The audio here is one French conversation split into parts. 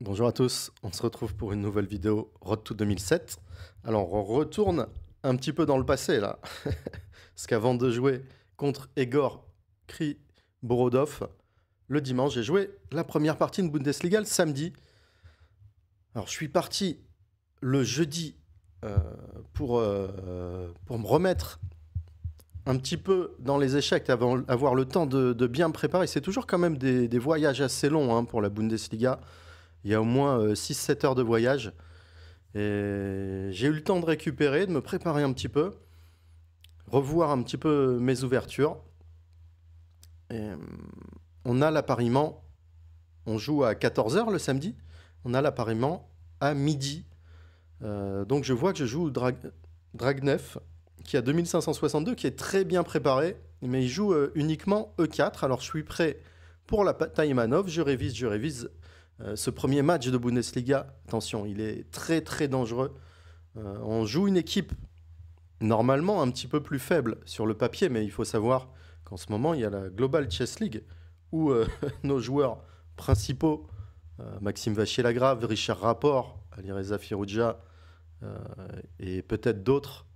Bonjour à tous, on se retrouve pour une nouvelle vidéo Road to 2007. Alors on retourne un petit peu dans le passé là, parce qu'avant de jouer contre Egor Kriborodov, le dimanche j'ai joué la première partie de Bundesliga le samedi. Alors je suis parti le jeudi euh, pour me remettre un petit peu dans les échecs, avant avoir le temps de bien me préparer. C'est toujours quand même des voyages assez longs pour la Bundesliga. Il y a au moins 6-7 heures de voyage. Et j'ai eu le temps de récupérer, de me préparer un petit peu, revoir un petit peu mes ouvertures. Et, on a l'appariement, on joue à 14 heures le samedi, on a l'appariement à midi. Donc je vois que je joue Dragnev, qui a 2562, qui est très bien préparé, mais il joue uniquement E4. Alors je suis prêt pour la Taïmanov, je révise. Ce premier match de Bundesliga, attention, il est très très dangereux. On joue une équipe normalement un petit peu plus faible sur le papier, mais il faut savoir qu'en ce moment, il y a la Global Chess League où nos joueurs principaux, Maxime Vachier-Lagrave, Richard Rapport, Alireza Firouzja euh, et peut-être d'autres,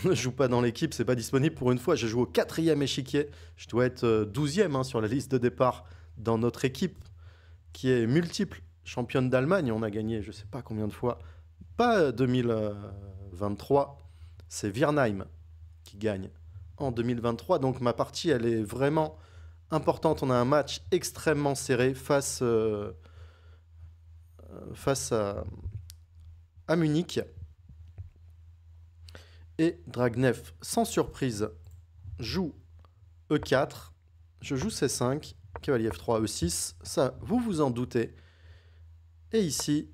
ne jouent pas dans l'équipe, c'est pas disponible pour une fois. Je joue au 4e échiquier, je dois être 12e sur la liste de départ dans notre équipe qui est multiple championne d'Allemagne. On a gagné je sais pas combien de fois. Pas 2023, c'est Viernheim qui gagne en 2023. Donc ma partie, elle est vraiment importante. On a un match extrêmement serré face à Munich. Et Dragnev, sans surprise, joue E4. Je joue C5, cavalier F3, E6. Ça, vous vous en doutez. Et ici,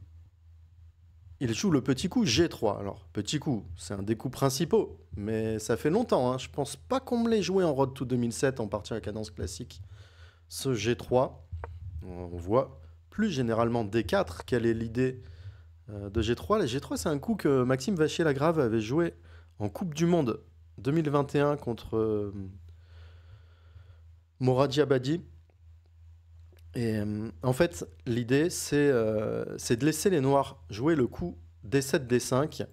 il joue le petit coup G3. Alors, petit coup, c'est un des coups principaux, mais ça fait longtemps. Je pense pas qu'on me l'ait joué en Road to 2007 en partie à cadence classique. Ce G3, on voit plus généralement D4. Quelle est l'idée de G3? Le G3, c'est un coup que Maxime Vachier-Lagrave avait joué en Coupe du Monde 2021 contre Moradjabadi. Et en fait, l'idée, c'est de laisser les noirs jouer le coup D7, D5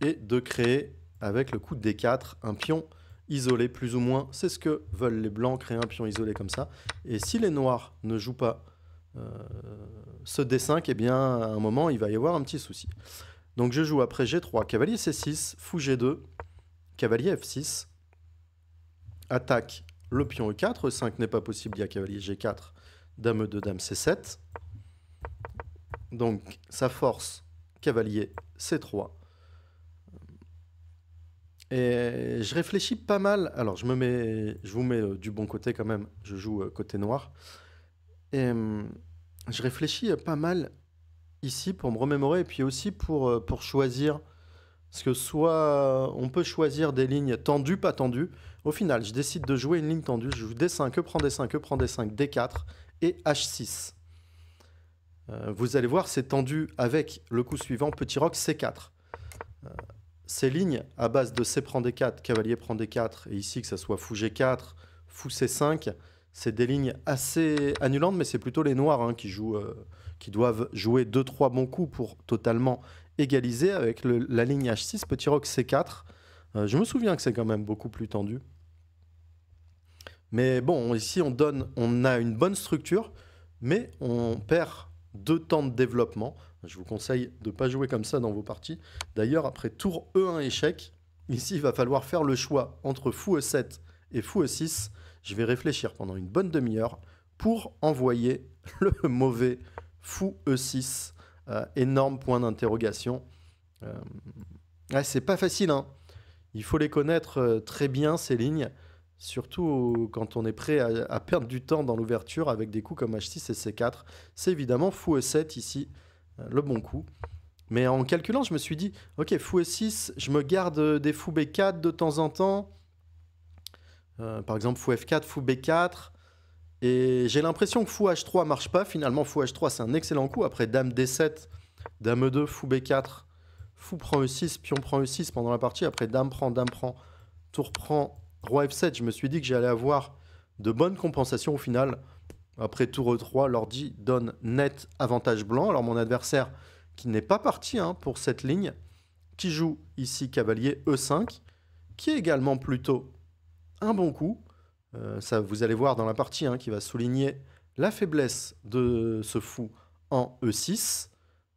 et de créer, avec le coup D4, un pion isolé, plus ou moins. C'est ce que veulent les blancs, créer un pion isolé comme ça. Et si les noirs ne jouent pas ce D5, eh bien, à un moment, il va y avoir un petit souci. Donc je joue après G3, cavalier C6, fou G2, cavalier F6, attaque le pion E4, E5 n'est pas possible, il y a cavalier G4, dame E2, dame C7. Donc ça force cavalier C3. Et je réfléchis pas mal. Alors je vous mets du bon côté quand même. Je joue côté noir. Et je réfléchis pas mal ici pour me remémorer et puis aussi pour choisir. Parce que soit on peut choisir des lignes tendues, pas tendues. Au final, je décide de jouer une ligne tendue. Je joue D5, E prend D5, E prend D5, D4 et H6. Vous allez voir, c'est tendu avec le coup suivant, petit roc C4. Ces lignes à base de C prend D4, cavalier prend D4, et ici que ça soit fou G4, fou C5, c'est des lignes assez annulantes, mais c'est plutôt les noirs qui doivent jouer 2-3 bons coups pour totalement égaliser avec la ligne H6, petit roc C4. Je me souviens que c'est quand même beaucoup plus tendu. Mais bon, ici on a une bonne structure, mais on perd 2 temps de développement. Je vous conseille de ne pas jouer comme ça dans vos parties. D'ailleurs, après tour E1 échec, ici il va falloir faire le choix entre fou E7 et fou E6. Je vais réfléchir pendant une bonne demi-heure pour envoyer le mauvais fou E6. Énorme point d'interrogation. C'est pas facile, hein. Il faut les connaître très bien, ces lignes. Surtout quand on est prêt à perdre du temps dans l'ouverture avec des coups comme H6 et C4. C'est évidemment fou E7 ici, le bon coup. Mais en calculant, je me suis dit, ok, fou E6, je me garde des fou B4 de temps en temps. Par exemple, fou F4, fou B4. Et j'ai l'impression que fou H3 marche pas. Finalement, fou H3, c'est un excellent coup. Après dame D7, dame E2, fou B4, fou prend E6, pion prend E6 pendant la partie. Après dame prend, tour prend, roi F7. Je me suis dit que j'allais avoir de bonnes compensations au final. Après tour E3, l'ordi donne net avantage blanc. Alors mon adversaire, qui n'est pas parti hein, pour cette ligne, qui joue ici cavalier E5, qui est également plutôt un bon coup. Ça, vous allez voir dans la partie hein, qui va souligner la faiblesse de ce fou en E6.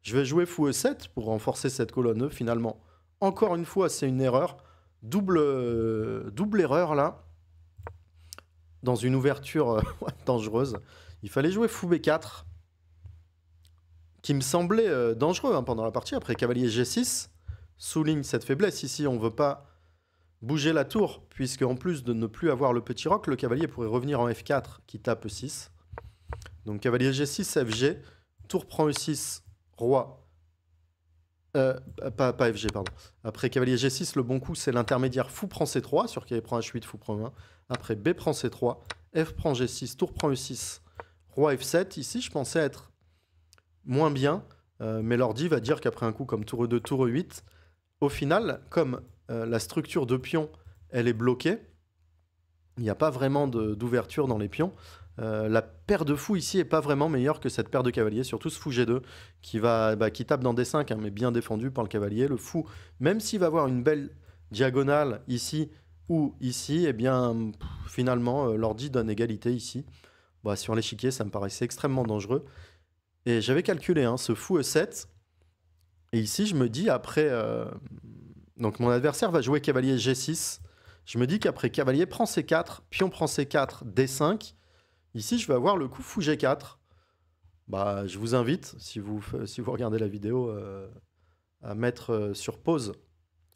Je vais jouer fou E7 pour renforcer cette colonne E finalement. Encore une fois, c'est une erreur. Double erreur là. Dans une ouverture dangereuse. Il fallait jouer fou B4. Qui me semblait dangereux hein, pendant la partie. Après cavalier G6 souligne cette faiblesse. Ici, on ne veut pas bouger la tour, puisque en plus de ne plus avoir le petit roc, le cavalier pourrait revenir en F4 qui tape E6. Donc cavalier G6, FG, tour prend E6, roi. Pas FG, pardon. Après cavalier G6, le bon coup, c'est l'intermédiaire fou prend C3, sur cavalier prend H8, fou prend E1. Après B prend C3, F prend G6, tour prend E6, roi F7. Ici, je pensais être moins bien, mais l'ordi va dire qu'après un coup comme tour E2, tour E8, au final, comme la structure de pion, elle est bloquée, il n'y a pas vraiment d'ouverture dans les pions. La paire de fous ici est pas vraiment meilleure que cette paire de cavaliers, surtout ce fou G2 qui tape dans D5, hein, mais bien défendu par le cavalier. Le fou, même s'il va avoir une belle diagonale ici ou ici, eh bien finalement l'ordi donne égalité ici. Bah, sur l'échiquier, ça me paraissait extrêmement dangereux. Et j'avais calculé hein, ce fou E7. Et ici, je me dis après... donc mon adversaire va jouer cavalier G6. Je me dis qu'après cavalier prend C4, pion prend C4, D5. Ici, je vais avoir le coup fou G4. Bah, je vous invite, si vous regardez la vidéo, à mettre sur pause,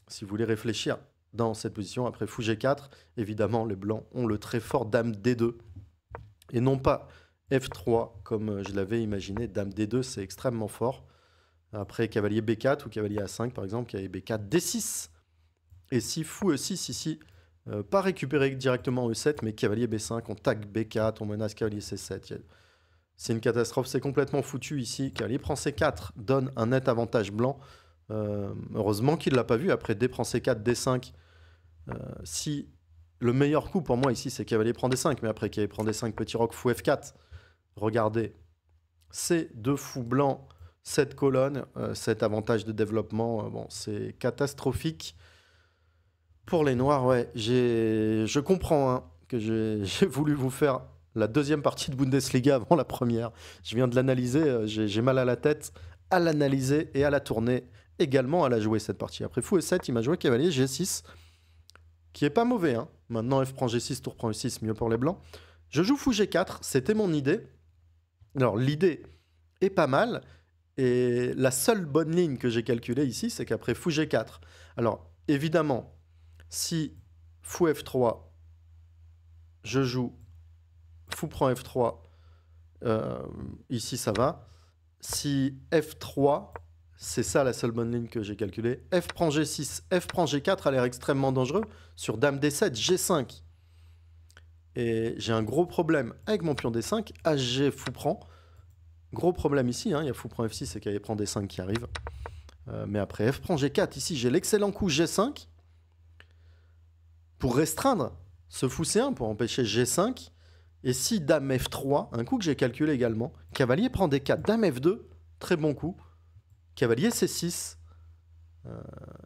si vous voulez réfléchir dans cette position. Après fou G4, évidemment, les blancs ont le très fort dame D2. Et non pas F3, comme je l'avais imaginé. Dame D2, c'est extrêmement fort. Après cavalier B4 ou cavalier A5, par exemple, cavalier B4, D6. Et si fou E6 ici... pas récupérer directement E7, mais cavalier B5, on tag B4, on menace cavalier C7. C'est une catastrophe, c'est complètement foutu ici. Cavalier prend C4, donne un net avantage blanc. Heureusement qu'il ne l'a pas vu. Après D prend C4, D5. Si le meilleur coup pour moi ici, c'est cavalier prend D5, mais après cavalier prend D5, petit roc, fou F4. Regardez, c'est deux fous blancs, cette colonne, cet avantage de développement, bon, c'est catastrophique. Pour les noirs, ouais, je comprends hein, que j'ai voulu vous faire la deuxième partie de Bundesliga avant la première. Je viens de l'analyser, j'ai mal à la tête à l'analyser et à la tourner, également à la jouer cette partie. Après fou E7, il m'a joué cavalier G6, qui est pas mauvais. Hein. Maintenant, F prend G6, tour prend E6, mieux pour les blancs. Je joue fou G4, c'était mon idée. Alors, l'idée est pas mal, et la seule bonne ligne que j'ai calculée ici, c'est qu'après fou G4, alors, évidemment, si fou F3, je joue fou prend F3, ici ça va. Si F3, c'est ça la seule bonne ligne que j'ai calculée. F prend G6, F prend G4 a l'air extrêmement dangereux. Sur dame D7, G5. Et j'ai un gros problème avec mon pion D5, HG fou prend. Gros problème ici, hein, il y a fou prend F6 et cavalier prend D5 qui arrive. Mais après F prend G4, ici j'ai l'excellent coup G5. Pour restreindre ce fou C1, pour empêcher G5. Et si dame F3, un coup que j'ai calculé également, cavalier prend D4, dame F2, très bon coup. Cavalier C6.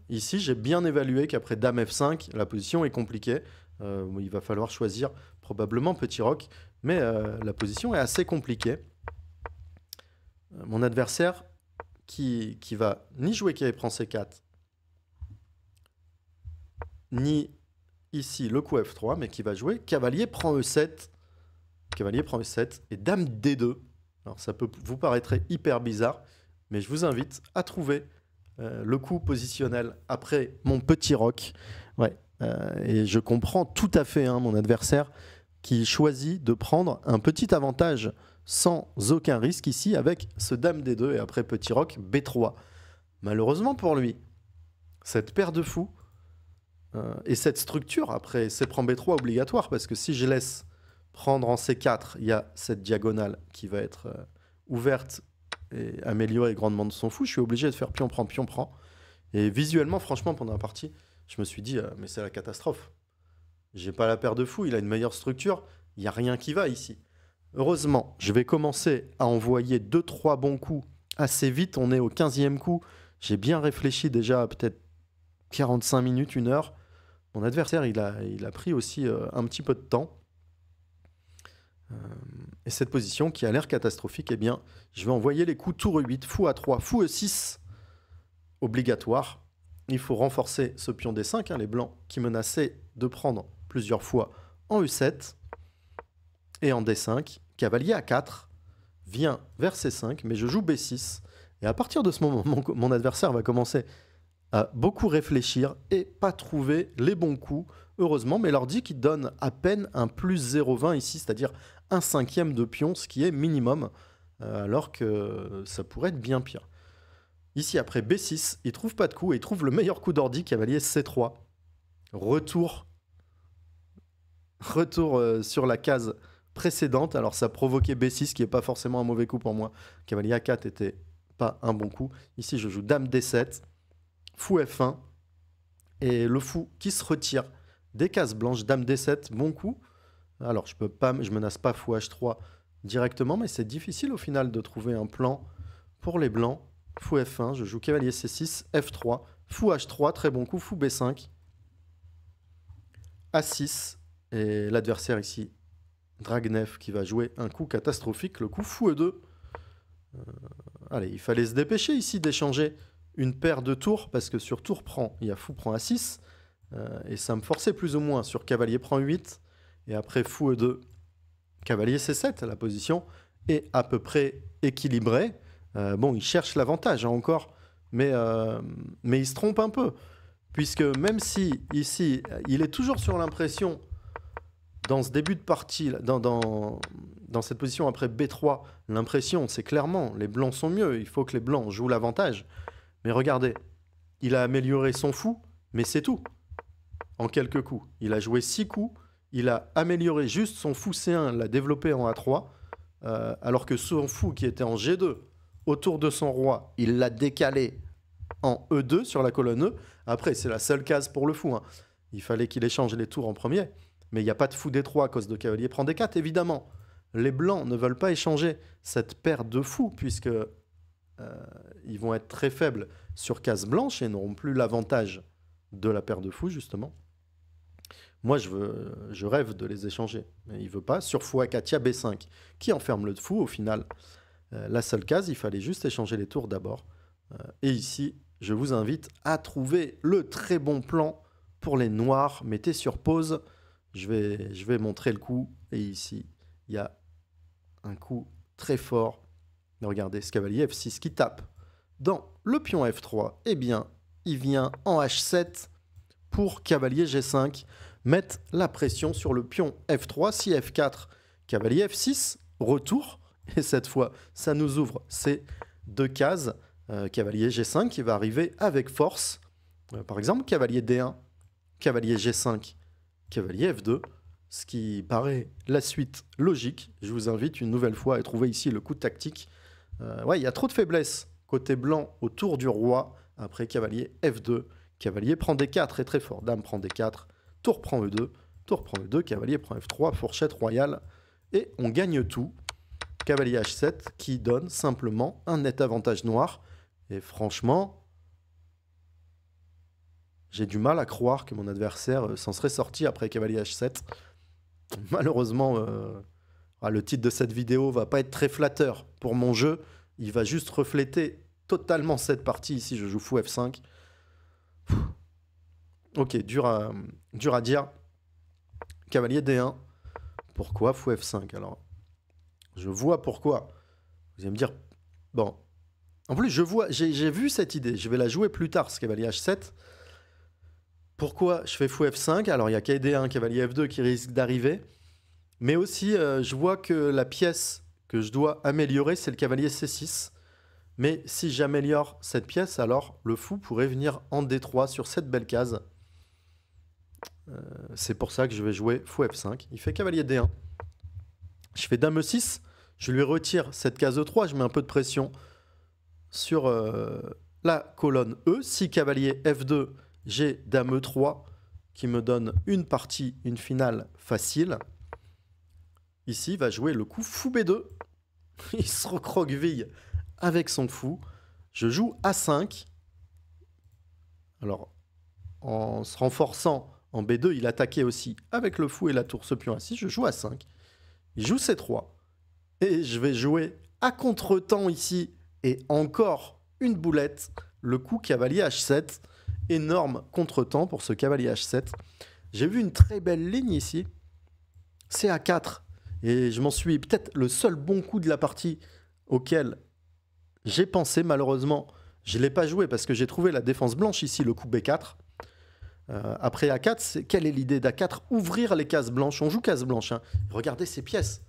Ici, j'ai bien évalué qu'après dame F5, la position est compliquée. Il va falloir choisir probablement petit roc, mais la position est assez compliquée. Mon adversaire qui va ni jouer cavalier prend C4, ni ici le coup F3, mais qui va jouer cavalier prend E7, cavalier prend E7 et dame D2. Alors ça peut vous paraître hyper bizarre, mais je vous invite à trouver le coup positionnel après mon petit roc. Ouais, et je comprends tout à fait hein, mon adversaire qui choisit de prendre un petit avantage sans aucun risque ici avec ce dame D2 et après petit roc B3. Malheureusement pour lui, cette paire de fous et cette structure, après C prend B3 obligatoire, parce que si je laisse prendre en C4, il y a cette diagonale qui va être ouverte et améliorée grandement de son fou. Je suis obligé de faire pion prend, pion prend. Et visuellement, franchement, pendant la partie, je me suis dit, mais c'est la catastrophe. J'ai pas la paire de fous, il a une meilleure structure, il n'y a rien qui va ici. Heureusement, je vais commencer à envoyer 2-3 bons coups assez vite. On est au 15e coup. J'ai bien réfléchi déjà, peut-être 45 minutes, 1 heure. Mon adversaire, il a pris aussi un petit peu de temps. Et cette position qui a l'air catastrophique, eh bien, je vais envoyer les coups tour E8, fou A3, fou E6, obligatoire. Il faut renforcer ce pion D5, les blancs qui menaçaient de prendre plusieurs fois en E7. Et en D5, cavalier A4 vient vers C5, mais je joue B6. Et à partir de ce moment, mon adversaire va commencer à beaucoup réfléchir et pas trouver les bons coups, heureusement, mais l'ordi qui donne à peine un plus 0,20 ici, c'est-à-dire un 1/5 de pion, ce qui est minimum, alors que ça pourrait être bien pire. Ici, après B6, il trouve pas de coup et il trouve le meilleur coup d'ordi, cavalier C3. Retour sur la case précédente. Alors ça provoquait B6, qui n'est pas forcément un mauvais coup pour moi. Cavalier A4 était pas un bon coup. Ici, je joue Dame D7, fou F1, et le fou qui se retire des cases blanches. Dame D7, bon coup. Alors je menace pas fou H3 directement, mais c'est difficile au final de trouver un plan pour les blancs. Fou F1, je joue cavalier C6, F3, fou H3, très bon coup, fou B5, A6, et l'adversaire ici, Dragnev, qui va jouer un coup catastrophique, le coup fou E2. Allez, il fallait se dépêcher ici d'échanger une paire de tours, parce que sur tour prend, il y a fou prend A6, et ça me forçait plus ou moins sur cavalier prend 8, et après fou E2, cavalier C7, la position est à peu près équilibrée. Bon, il cherche l'avantage encore, mais il se trompe un peu, puisque même si ici, il est toujours sur l'impression, dans ce début de partie, dans cette position après B3, l'impression, c'est clairement, les blancs sont mieux, il faut que les blancs jouent l'avantage. Mais regardez, il a amélioré son fou, mais c'est tout, en quelques coups. Il a joué 6 coups, il a amélioré juste son fou C1, l'a développé en A3, alors que son fou qui était en G2, autour de son roi, il l'a décalé en E2 sur la colonne E. Après, c'est la seule case pour le fou. Il fallait qu'il échange les tours en premier. Mais il n'y a pas de fou D3 à cause de cavalier prend D4, évidemment. Les blancs ne veulent pas échanger cette paire de fous, puisque ils vont être très faibles sur case blanche et n'auront plus l'avantage de la paire de fous, justement. Moi, je rêve de les échanger. Mais il ne veut pas. Sur fou A4, il y a B5 qui enferme le fou. Au final, la seule case, il fallait juste échanger les tours d'abord. Et ici, je vous invite à trouver le très bon plan pour les noirs. Mettez sur pause. Je vais montrer le coup. Et ici, il y a un coup très fort. Regardez, ce cavalier F6 qui tape dans le pion F3. Eh bien, il vient en H7 pour cavalier G5 mettre la pression sur le pion F3. Si F4, cavalier F6, retour. Et cette fois, ça nous ouvre ces deux cases. Cavalier G5 qui va arriver avec force. Par exemple, cavalier D1, cavalier G5, cavalier F2, ce qui paraît la suite logique. Je vous invite une nouvelle fois à trouver ici le coup tactique. Ouais, il y a trop de faiblesse côté blanc autour du roi. Après cavalier F2, cavalier prend D4, est très fort. Dame prend D4, tour prend E2, tour prend E2, cavalier prend F3, fourchette royale. Et on gagne tout. Cavalier H7 qui donne simplement un net avantage noir. Et franchement, j'ai du mal à croire que mon adversaire s'en serait sorti après cavalier H7. Malheureusement, le titre de cette vidéo va pas être très flatteur pour mon jeu. Il va juste refléter totalement cette partie. Ici, je joue fou F5. Ok, dur à dire. Cavalier D1. Pourquoi fou F5? Alors, je vois pourquoi. Vous allez me dire, bon. En plus, j'ai vu cette idée. Je vais la jouer plus tard, ce cavalier H7. Pourquoi je fais fou F5? Alors, il y a KD1, cavalier F2 qui risque d'arriver. Mais aussi, je vois que la pièce que je dois améliorer, c'est le cavalier C6. Mais si j'améliore cette pièce, alors le fou pourrait venir en D3 sur cette belle case. C'est pour ça que je vais jouer fou F5. Il fait cavalier D1. Je fais dame E6. Je lui retire cette case E3. Je mets un peu de pression sur la colonne E. Si cavalier F2, j'ai dame E3 qui me donne une partie, une finale facile. ici, va jouer le coup fou B2. Il se recroqueville avec son fou. Je joue A5. Alors, en se renforçant en B2, il attaquait aussi avec le fou et la tour ce pion A6. Je joue A5. Il joue C3. Et je vais jouer à contre-temps ici. Et encore une boulette. Le coup cavalier H7. Énorme contre-temps pour ce cavalier H7. J'ai vu une très belle ligne ici. C'est A4. Et je m'en suis peut-être le seul bon coup de la partie auquel j'ai pensé. Malheureusement, je ne l'ai pas joué parce que j'ai trouvé la défense blanche ici, le coup B4. Après A4, quelle est l'idée d'A4? Ouvrir les cases blanches. On joue case blanche. Hein. Regardez ces pièces.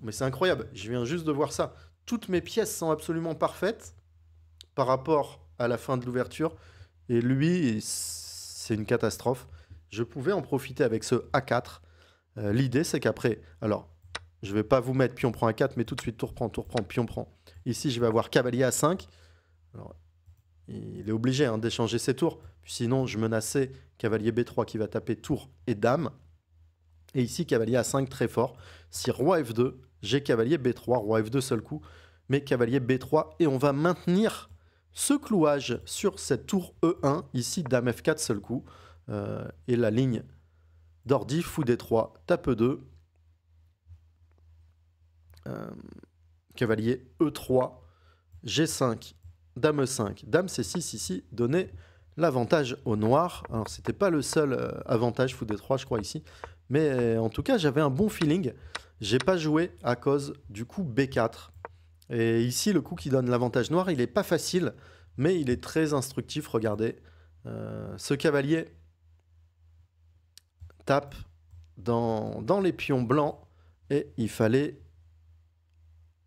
Mais c'est incroyable. Je viens juste de voir ça. Toutes mes pièces sont absolument parfaites par rapport à la fin de l'ouverture. Et lui, c'est une catastrophe. Je pouvais en profiter avec ce A4. L'idée, c'est qu'après... Alors, je ne vais pas vous mettre pion prend A4, mais tout de suite, tour prend, pion prend. Ici, je vais avoir cavalier A5. Alors, il est obligé hein, d'échanger ses tours. Puis sinon, je menaçais cavalier B3 qui va taper tour et dame. Et ici, cavalier A5 très fort. Si roi F2, j'ai cavalier B3, roi F2 seul coup, mais cavalier B3. Et on va maintenir ce clouage sur cette tour E1. Ici, dame F4 seul coup. Et la ligne d'ordi, fou D3, tape E2. Cavalier E3, G5, dame E5, dame C6 ici donnait l'avantage au noir. Alors c'était pas le seul avantage fou D3 je crois ici, mais en tout cas j'avais un bon feeling. J'ai pas joué à cause du coup B4. Et ici le coup qui donne l'avantage noir, il est pas facile, mais il est très instructif. Regardez, ce cavalier tape dans les pions blancs et il fallait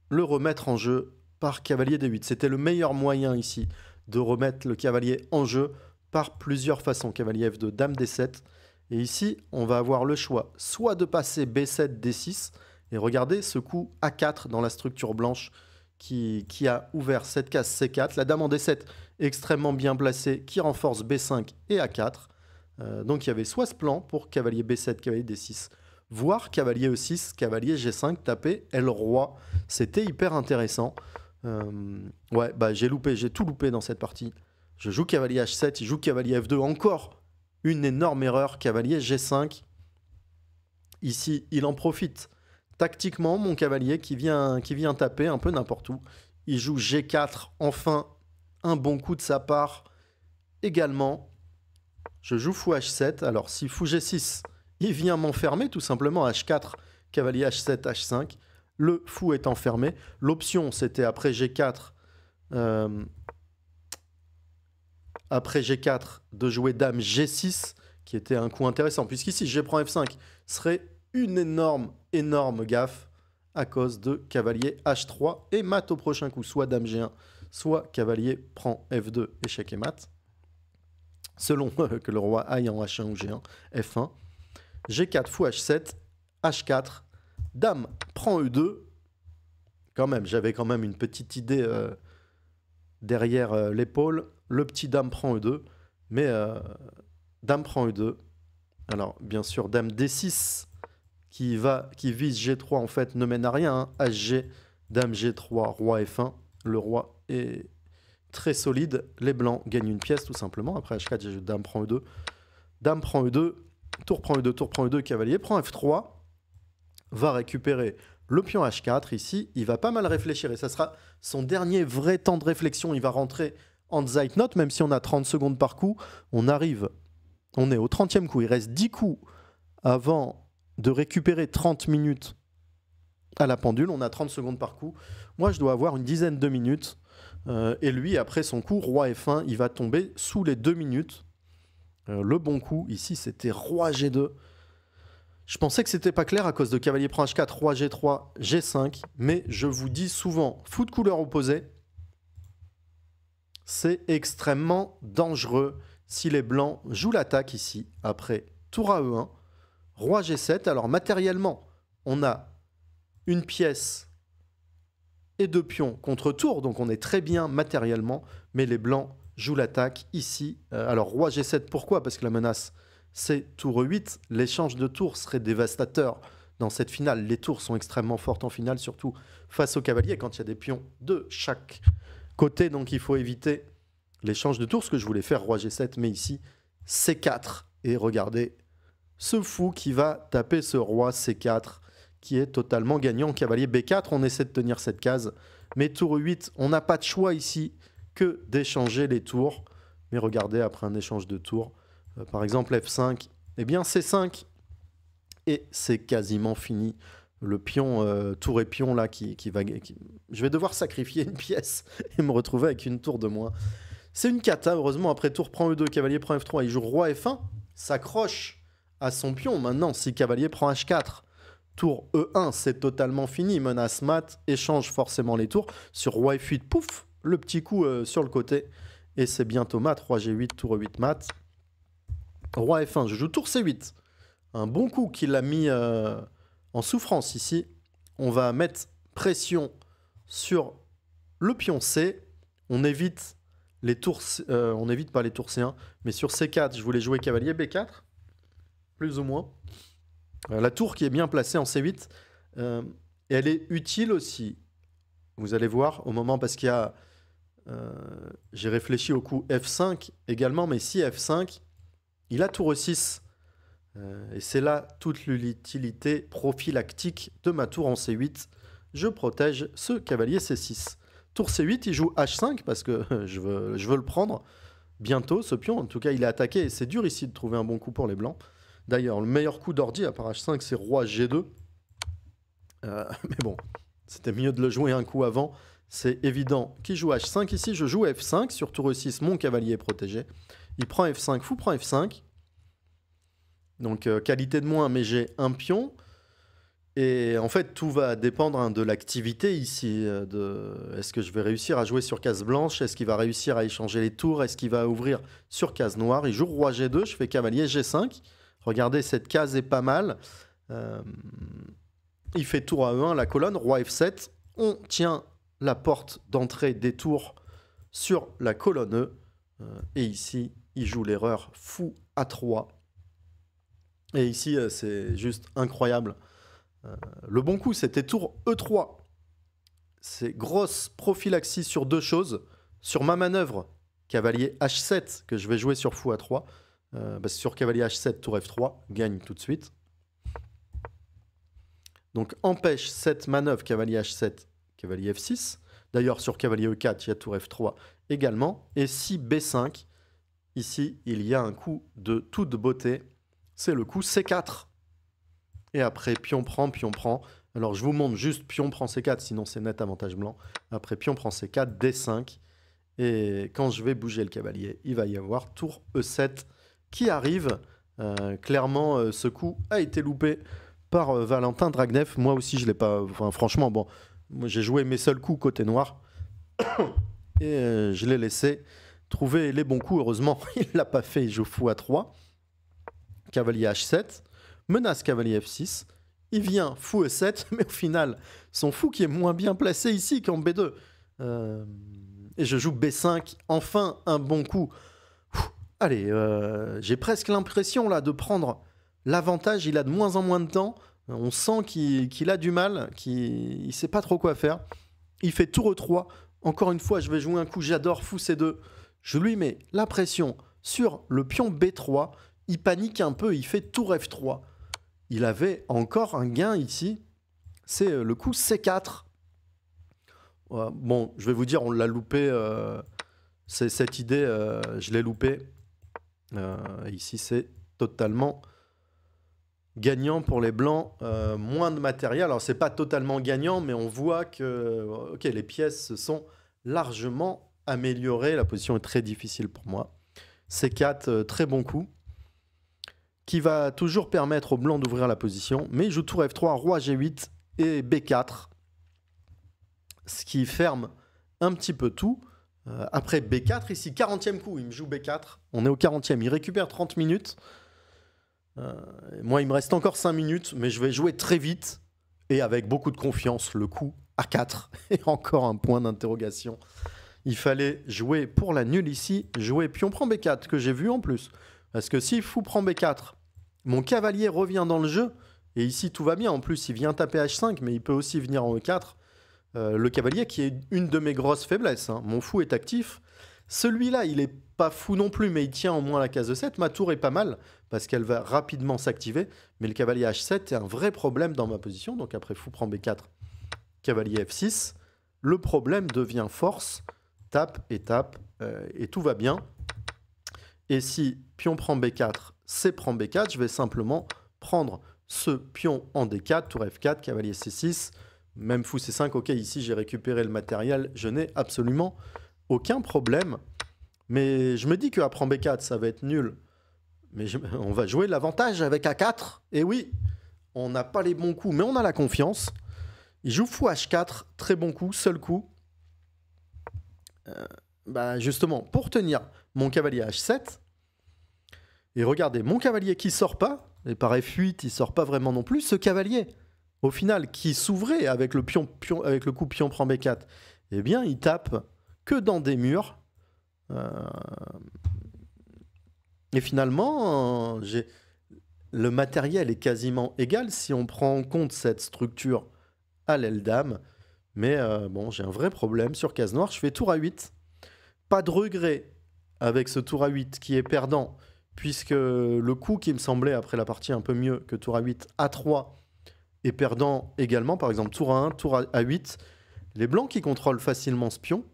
le remettre en jeu par cavalier D8. C'était le meilleur moyen ici de remettre le cavalier en jeu par plusieurs façons. Cavalier F2, dame D7. Et ici, on va avoir le choix soit de passer B7, D6. Et regardez ce coup A4 dans la structure blanche qui a ouvert cette case C4. La dame en D7 extrêmement bien placée qui renforce B5 et A4. Donc il y avait soit ce plan pour cavalier B7, cavalier D6, voire cavalier E6, cavalier G5, tapé L roi. C'était hyper intéressant. Ouais, bah j'ai tout loupé dans cette partie. Je joue cavalier H7, il joue cavalier F2, encore une énorme erreur, cavalier G5. Ici, il en profite tactiquement, mon cavalier qui vient taper un peu n'importe où. Il joue G4, enfin, un bon coup de sa part. Également, je joue fou H7. Alors, si fou G6, il vient m'enfermer, tout simplement, H4, cavalier H7, H5. Le fou est enfermé. L'option, c'était après G4, de jouer dame G6, qui était un coup intéressant. Puisqu'ici, G prend F5 serait une énorme gaffe à cause de cavalier H3 et mat au prochain coup. Soit dame G1, soit cavalier prend F2, échec et mat. Selon que le roi aille en H1 ou G1, F1. G4, fou H7, H4, dame prend E2. Quand même, j'avais quand même une petite idée derrière l'épaule. Le petit dame prend E2, mais dame prend E2. Alors, bien sûr, dame D6 qui vise G3 en fait ne mène à rien. Hein. HG, dame G3, roi F1. Le roi est très solide. Les blancs gagnent une pièce tout simplement. Après H4, dame prend E2. Dame prend E2. Tour prend E2, tour prend E2, cavalier prend F3. Va récupérer le pion H4. Ici, il va pas mal réfléchir. Et ça sera son dernier vrai temps de réflexion. Il va rentrer en Zeitnot, même si on a 30 secondes par coup. On est au 30e coup. Il reste 10 coups avant de récupérer 30 minutes à la pendule. On a 30 secondes par coup. Moi, je dois avoir une dizaine de minutes. Et lui, après son coup, roi F1, il va tomber sous les 2 minutes. Le bon coup, ici, c'était roi G2. Je pensais que c'était pas clair à cause de cavalier prend H4, roi G3, G5. Mais je vous dis souvent, fou de couleur opposée, c'est extrêmement dangereux si les blancs jouent l'attaque ici. Après, tour à E1, roi G7. Alors matériellement, on a une pièce et 2 pions contre tour. Donc on est très bien matériellement. Mais les blancs jouent l'attaque ici. Alors roi G7, pourquoi? Parce que la menace, c'est tour E8. L'échange de tours serait dévastateur. dans cette finale. Les tours sont extrêmement fortes en finale, surtout face aux cavaliers, quand il y a des pions de chaque côté. Donc il faut éviter l'échange de tours, ce que je voulais faire roi G7, mais ici C4. Et regardez ce fou qui va taper ce roi C4, qui est totalement gagnant. Cavalier B4, on essaie de tenir cette case, mais tour 8, on n'a pas de choix ici que d'échanger les tours. Mais regardez, après un échange de tours, par exemple F5, eh bien C5, et c'est quasiment fini. Le pion, tour et pion là, je vais devoir sacrifier une pièce et me retrouver avec une tour de moins. C'est une cata, heureusement. Après tour prend E2, cavalier prend F3, il joue roi F1, s'accroche à son pion. Maintenant, si cavalier prend H4, tour E1, c'est totalement fini. Menace mat, échange forcément les tours. Sur roi F8, pouf, le petit coup sur le côté. Et c'est bientôt mat. Roi G8, tour E8 mat. Roi F1, je joue tour C8. Un bon coup qu'il a mis en souffrance ici. On va mettre pression sur le pion C. On évite les tours, on évite pas les tours C1. Mais sur C4, je voulais jouer cavalier B4. Plus ou moins. La tour qui est bien placée en C8. Et elle est utile aussi. Vous allez voir au moment, parce qu'il y a... j'ai réfléchi au coup F5 également. Mais si F5, il a tour E6. Et c'est là toute l'utilité prophylactique de ma tour en C8. Je protège ce cavalier C6. Tour C8, il joue H5 parce que je veux le prendre bientôt, ce pion. En tout cas, il est attaqué et c'est dur ici de trouver un bon coup pour les blancs. D'ailleurs, le meilleur coup d'ordi à part H5, c'est roi G2. Mais bon, c'était mieux de le jouer un coup avant. C'est évident qu'il joue H5 ici. Je joue F5. Sur tour E6, mon cavalier est protégé. Il prend F5, fou prend F5. Donc qualité de moins, mais j'ai un pion. Et en fait, tout va dépendre de l'activité ici. Est-ce que je vais réussir à jouer sur case blanche? Est-ce qu'il va réussir à échanger les tours? Est-ce qu'il va ouvrir sur case noire? Il joue roi G2, je fais cavalier G5. Regardez, cette case est pas mal. Il fait tour à E1, la colonne, roi F7. On tient la porte d'entrée des tours sur la colonne E. Et ici, il joue l'erreur fou A3. Et ici, c'est juste incroyable. Le bon coup, c'était tour E3. C'est grosse prophylaxie sur deux choses. Sur ma manœuvre, cavalier H7, que je vais jouer sur fou A3. Parce que sur cavalier H7, tour F3, gagne tout de suite. Donc empêche cette manœuvre, cavalier H7, cavalier F6. D'ailleurs, sur cavalier E4, il y a tour F3 également. Et si B5, ici, il y a un coup de toute beauté. C'est le coup C4. Et après, pion prend, pion prend. Alors, je vous montre juste pion prend C4, sinon c'est net avantage blanc. Après, pion prend C4, D5. Et quand je vais bouger le cavalier, il va y avoir tour E7 qui arrive. Clairement, ce coup a été loupé par Valentin Dragnev. Moi aussi, je ne l'ai pas... Enfin, franchement, bon, moi, j'ai joué mes seuls coups côté noir. Et je l'ai laissé trouver les bons coups. Heureusement, il ne l'a pas fait. Il joue fou A3. Cavalier H7, menace cavalier F6, il vient fou E7, mais au final, son fou qui est moins bien placé ici qu'en B2. Et je joue B5, enfin un bon coup. Allez, j'ai presque l'impression là de prendre l'avantage, il a de moins en moins de temps, on sent qu'il a du mal, qu'il ne sait pas trop quoi faire. Il fait tour E3, encore une fois, je vais jouer un coup, j'adore fou C2. Je lui mets la pression sur le pion B3, il panique un peu, il fait tour F3. Il avait encore un gain ici. C'est le coup C4. Bon, je vais vous dire, on l'a loupé. Cette idée, je l'ai loupé. Ici, c'est totalement gagnant pour les blancs. Moins de matériel. Alors, c'est pas totalement gagnant, mais on voit que les pièces se sont largement améliorées. La position est très difficile pour moi. C4, très bon coup, qui va toujours permettre aux blancs d'ouvrir la position. Mais il joue tour F3, roi G8 et B4. Ce qui ferme un petit peu tout. Après B4, ici, 40e coup, il me joue B4. On est au 40e, il récupère 30 minutes. Moi, il me reste encore 5 minutes, mais je vais jouer très vite et avec beaucoup de confiance le coup A4. Et encore un point d'interrogation. Il fallait jouer pour la nulle ici, jouer pion prend B4, que j'ai vu en plus. Parce que si fou prend B4, mon cavalier revient dans le jeu, Et ici, tout va bien. En plus, il vient taper H5, mais il peut aussi venir en E4. Le cavalier qui est une de mes grosses faiblesses. Hein. Mon fou est actif. Celui-là, il est pas fou non plus, mais il tient au moins la case de 7. Ma tour est pas mal, parce qu'elle va rapidement s'activer. Mais le cavalier H7 est un vrai problème dans ma position. Donc après, fou prend B4, cavalier F6. Le problème devient force, tape, et tout va bien. Et si pion prend B4, C prend B4, je vais simplement prendre ce pion en D4, tour F4, cavalier C6, même fou C5. Ok, ici j'ai récupéré le matériel, je n'ai absolument aucun problème. Mais je me dis que A prend B4, ça va être nul. Mais on va jouer l'avantage avec A4. Et oui, on n'a pas les bons coups, mais on a la confiance. Il joue fou H4, très bon coup, seul coup. Justement, pour tenir mon cavalier H7, et regardez, mon cavalier qui sort pas, et par F8, il sort pas vraiment non plus, ce cavalier, au final, qui s'ouvrait avec le avec le coup pion prend B4, eh bien, il tape que dans des murs. Et finalement, le matériel est quasiment égal si on prend en compte cette structure à l'aile dame. Mais bon, j'ai un vrai problème sur case noire. Je fais tour A8. Pas de regret avec ce tour A8 qui est perdant, puisque le coup qui me semblait après la partie un peu mieux que tour A8, A3, est perdant également. Par exemple, tour A1, tour A8. Les blancs qui contrôlent facilement ce pion.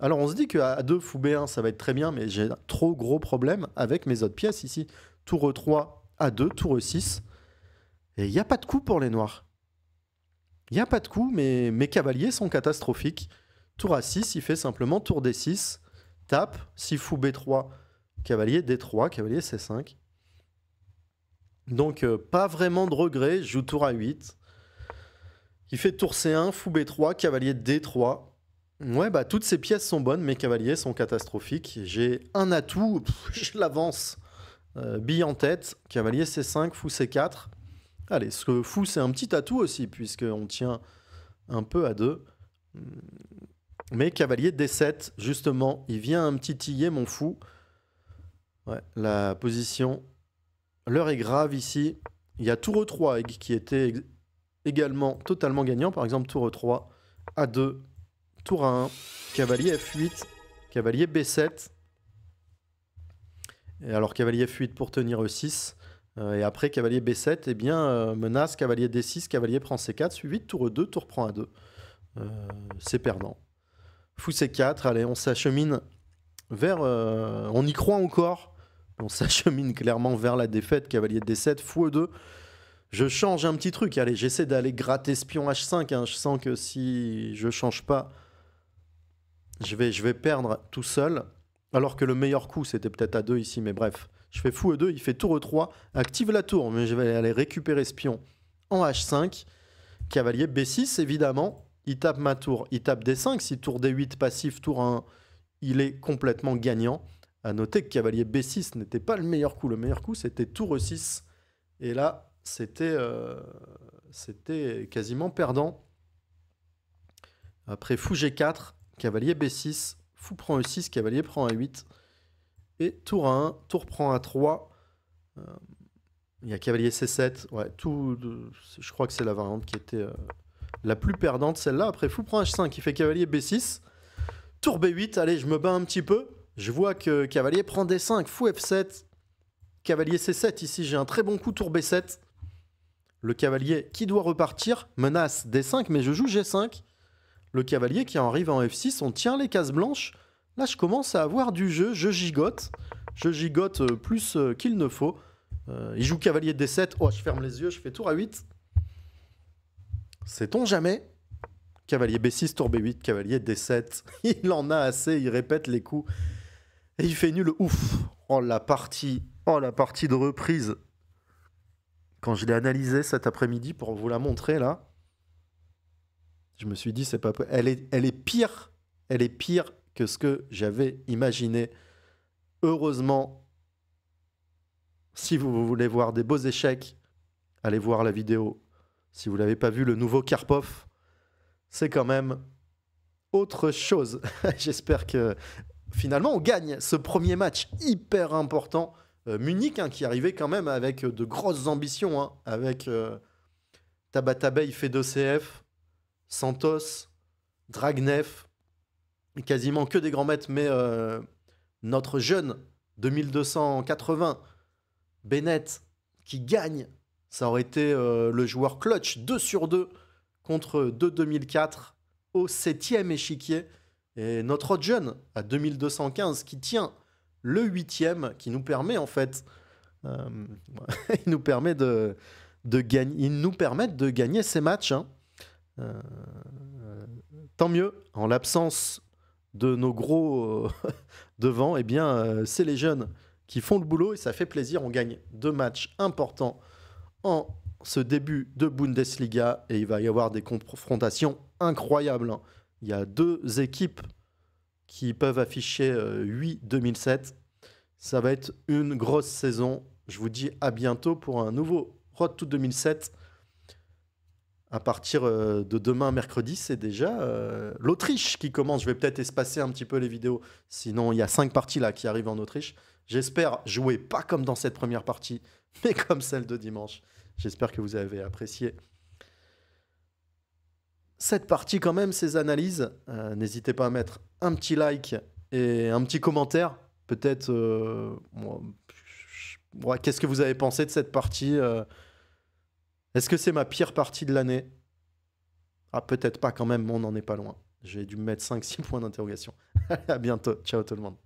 Alors on se dit que A2, fou B1, ça va être très bien, mais j'ai trop gros problème avec mes autres pièces ici. Tour E3, A2, tour E6. Et il n'y a pas de coup pour les noirs. Il n'y a pas de coup, mais mes cavaliers sont catastrophiques. Tour A6, il fait simplement tour D6, tape, si fou B3, cavalier D3, cavalier C5. Donc pas vraiment de regret, je joue tour A8. Il fait tour C1, fou B3, cavalier D3. Ouais, toutes ces pièces sont bonnes, mes cavaliers sont catastrophiques. J'ai un atout, je l'avance. Bille en tête, cavalier C5, fou C4. Allez, ce fou, c'est un petit atout aussi, puisqu'on tient un peu à 2. Mais cavalier D7, justement, il vient un petit tiller, mon fou. Ouais, la position. L'heure est grave ici. Il y a tour E3 qui était également totalement gagnant. Par exemple, tour E3, A2, tour A1, cavalier F8, cavalier B7. Et alors, cavalier F8 pour tenir E6. Et après, cavalier B7, eh bien, menace, cavalier D6, cavalier prend C4, suivi de tour E2, tour prend A2. C'est perdant. Fou C4, allez, on s'achemine vers... on y croit encore. On s'achemine clairement vers la défaite, cavalier D7, fou E2. Je change un petit truc, allez, j'essaie d'aller gratter ce pion H5. Hein. Je sens que si je change pas, je vais perdre tout seul. Alors que le meilleur coup, c'était peut-être A2 ici, mais bref. Je fais fou E2, il fait tour E3, active la tour, mais je vais aller récupérer ce pion en H5. Cavalier B6, évidemment. Il tape ma tour, il tape D5. Si tour D8 passif, tour 1, il est complètement gagnant. À noter que cavalier B6 n'était pas le meilleur coup. Le meilleur coup, c'était tour E6. Et là, c'était quasiment perdant. Après fou G4, cavalier B6, fou prend E6, cavalier prend A8. Et tour A1, tour prend A3. Il y a cavalier C7. Ouais, je crois que c'est la variante qui était la plus perdante, celle-là. Après, fou prend H5, il fait cavalier B6. Tour B8, allez, je me bats un petit peu. Je vois que cavalier prend D5, fou F7. Cavalier C7, ici, j'ai un très bon coup, tour B7. Le cavalier qui doit repartir, menace D5, mais je joue G5. Le cavalier qui arrive en F6, on tient les cases blanches. Là, je commence à avoir du jeu, je gigote. Je gigote plus qu'il ne faut. Il joue cavalier D7. Oh, je ferme les yeux, je fais tour A8. Sait-on jamais? Cavalier B6, tour B8, cavalier D7. Il en a assez, il répète les coups. Et il fait nul. Ouf. Oh, la partie de reprise. Quand je l'ai analysée cet après-midi pour vous la montrer, là, je me suis dit, c'est pas... Elle est pire. Elle est pire que ce que j'avais imaginé. Heureusement, si vous voulez voir des beaux échecs, allez voir la vidéo. Si vous ne l'avez pas vu, le nouveau Karpov, c'est quand même autre chose. J'espère que finalement on gagne ce premier match hyper important Munich, hein, qui arrivait quand même avec de grosses ambitions, hein, avec Tabatabai, Fedosef, Santos, Dragnev, quasiment que des grands maîtres, mais notre jeune 2280, Bennett, qui gagne, ça aurait été le joueur clutch 2 sur 2 contre 2 2004 au 7e échiquier. Et notre autre jeune à 2215 qui tient le 8e, qui nous permet en fait, il nous permet de gagner, ils nous permettent de gagner ces matchs, hein. Tant mieux, en l'absence de nos gros devant, eh bien, c'est les jeunes qui font le boulot et ça fait plaisir. On gagne 2 matchs importants en ce début de Bundesliga et il va y avoir des confrontations incroyables, hein. Il y a 2 équipes qui peuvent afficher 8-2007. Ça va être une grosse saison. Je vous dis à bientôt pour un nouveau Road to 2007. À partir de demain, mercredi, c'est déjà l'Autriche qui commence. Je vais peut-être espacer un petit peu les vidéos. Sinon, il y a 5 parties là qui arrivent en Autriche. J'espère jouer pas comme dans cette première partie, mais comme celle de dimanche. J'espère que vous avez apprécié cette partie quand même, ces analyses. N'hésitez pas à mettre un petit like et un petit commentaire. Peut-être, qu'est-ce que vous avez pensé de cette partie? Est-ce que c'est ma pire partie de l'année? Ah, peut-être pas quand même, mais on n'en est pas loin. J'ai dû me mettre 5-6 points d'interrogation. À bientôt. Ciao tout le monde.